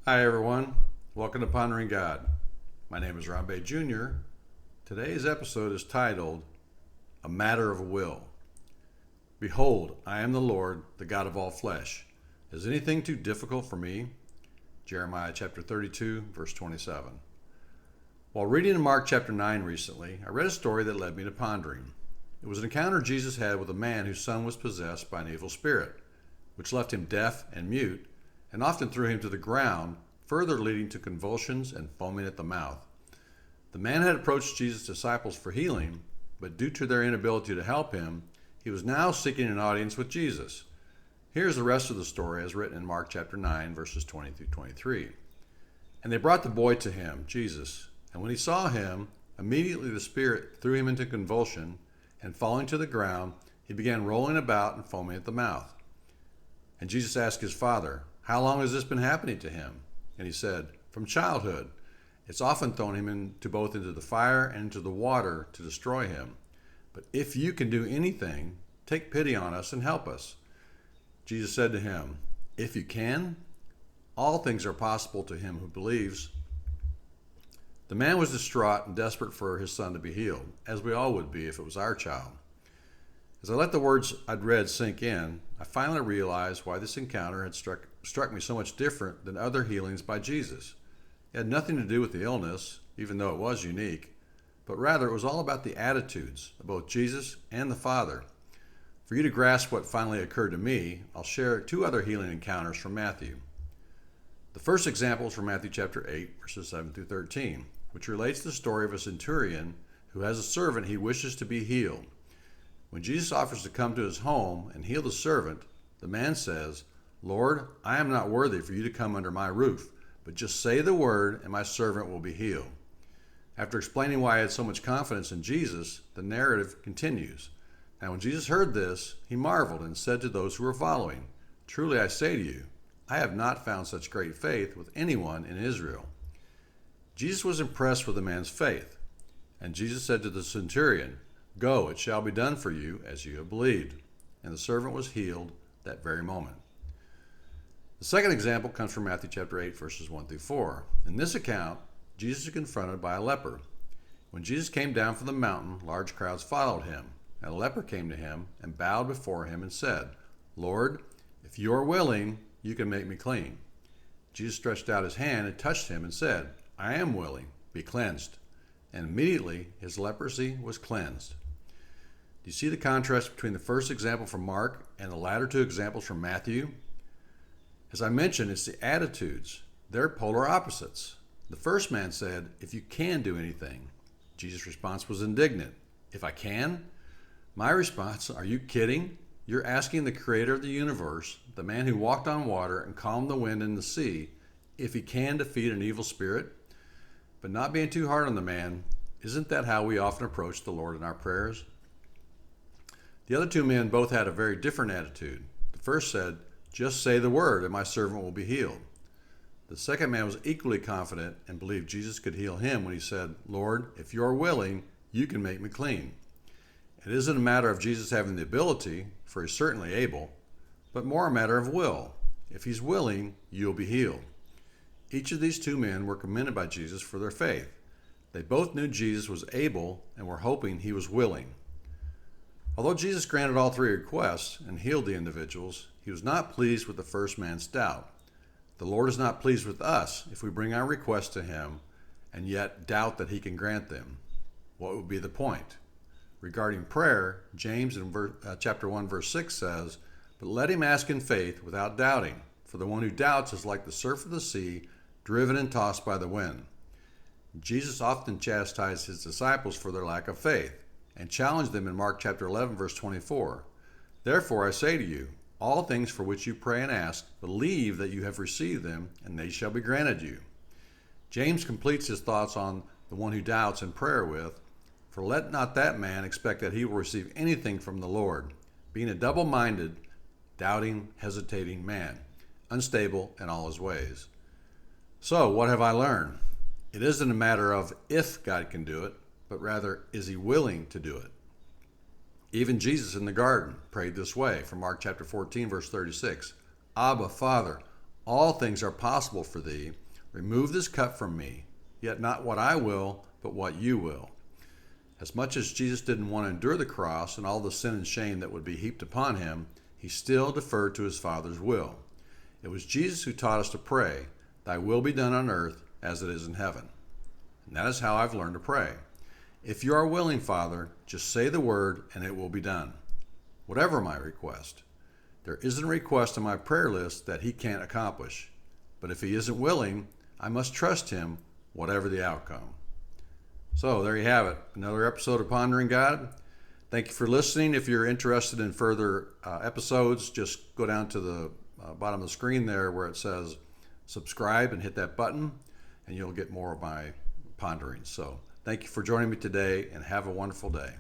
Hi, everyone. Welcome to Pondering God. My name is Ron Bay Jr. Today's episode is titled, A Matter of Will. Behold, I am the Lord, the God of all flesh. Is anything too difficult for me? Jeremiah chapter 32, verse 27. While reading in Mark chapter 9 recently, I read a story that led me to pondering. It was an encounter Jesus had with a man whose son was possessed by an evil spirit, which left him deaf and mute, and often threw him to the ground, further leading to convulsions and foaming at the mouth. The man had approached Jesus' disciples for healing, but due to their inability to help him, he was now seeking an audience with Jesus. Here's the rest of the story as written in Mark chapter 9, verses 20 through 23. And they brought the boy to him, Jesus, and when he saw him, immediately the spirit threw him into convulsion, and falling to the ground, he began rolling about and foaming at the mouth. And Jesus asked his father, How long has this been happening to him? And he said, From childhood. It's often thrown him into the fire and into the water to destroy him. But if you can do anything, take pity on us and help us. Jesus said to him, If you can, all things are possible to him who believes. The man was distraught and desperate for his son to be healed, as we all would be if it was our child. As I let the words I'd read sink in, I finally realized why this encounter had struck me so much different than other healings by Jesus. It had nothing to do with the illness, even though it was unique, but rather it was all about the attitudes of both Jesus and the Father. For you to grasp what finally occurred to me, I'll share two other healing encounters from Matthew. The first example is from Matthew chapter 8, verses 7 through 13, which relates the story of a centurion who has a servant he wishes to be healed. When Jesus offers to come to his home and heal the servant, the man says, Lord, I am not worthy for you to come under my roof, but just say the word and my servant will be healed. After explaining why he had so much confidence in Jesus, the narrative continues. Now when Jesus heard this, he marveled and said to those who were following, Truly I say to you, I have not found such great faith with anyone in Israel. Jesus was impressed with the man's faith, and Jesus said to the centurion, Go, it shall be done for you as you have believed. And the servant was healed that very moment. The second example comes from Matthew chapter 8, verses 1 through 4. In this account, Jesus is confronted by a leper. When Jesus came down from the mountain, large crowds followed him. And a leper came to him and bowed before him and said, Lord, if you are willing, you can make me clean. Jesus stretched out his hand and touched him and said, I am willing, be cleansed. And immediately his leprosy was cleansed. Do you see the contrast between the first example from Mark and the latter two examples from Matthew? As I mentioned, it's the attitudes. They're polar opposites. The first man said, If you can do anything. Jesus' response was indignant. If I can? My response, are you kidding? You're asking the creator of the universe, the man who walked on water and calmed the wind and the sea, if he can defeat an evil spirit? But not being too hard on the man, isn't that how we often approach the Lord in our prayers? The other two men both had a very different attitude. The first said, Just say the word and my servant will be healed. The second man was equally confident and believed Jesus could heal him when he said, Lord, if you are willing, you can make me clean. It isn't a matter of Jesus having the ability, for he's certainly able, but more a matter of will. If he's willing, you'll be healed. Each of these two men were commended by Jesus for their faith. They both knew Jesus was able and were hoping he was willing. Although Jesus granted all three requests and healed the individuals, he was not pleased with the first man's doubt. The Lord is not pleased with us if we bring our requests to him and yet doubt that he can grant them. What would be the point? Regarding prayer, James in chapter 1 verse 6 says, But let him ask in faith without doubting, for the one who doubts is like the surf of the sea, driven and tossed by the wind. Jesus often chastised his disciples for their lack of faith and challenged them in Mark chapter 11 verse 24. Therefore I say to you, all things for which you pray and ask, believe that you have received them, and they shall be granted you. James completes his thoughts on the one who doubts in prayer with, For let not that man expect that he will receive anything from the Lord, being a double-minded, doubting, hesitating man, unstable in all his ways. So, what have I learned? It isn't a matter of if God can do it, but rather, is he willing to do it? Even Jesus in the garden prayed this way from Mark chapter 14, verse 36. Abba, Father, all things are possible for thee. Remove this cup from me, yet not what I will, but what you will. As much as Jesus didn't want to endure the cross and all the sin and shame that would be heaped upon him, he still deferred to his Father's will. It was Jesus who taught us to pray, "Thy will be done on earth as it is in heaven." And that is how I've learned to pray. If you are willing, Father, just say the word and it will be done. Whatever my request. There isn't a request on my prayer list that he can't accomplish. But if he isn't willing, I must trust him, whatever the outcome. So there you have it, another episode of Pondering God. Thank you for listening. If you're interested in further episodes, just go down to the bottom of the screen there where it says subscribe and hit that button, and you'll get more of my ponderings. So thank you for joining me today, and have a wonderful day.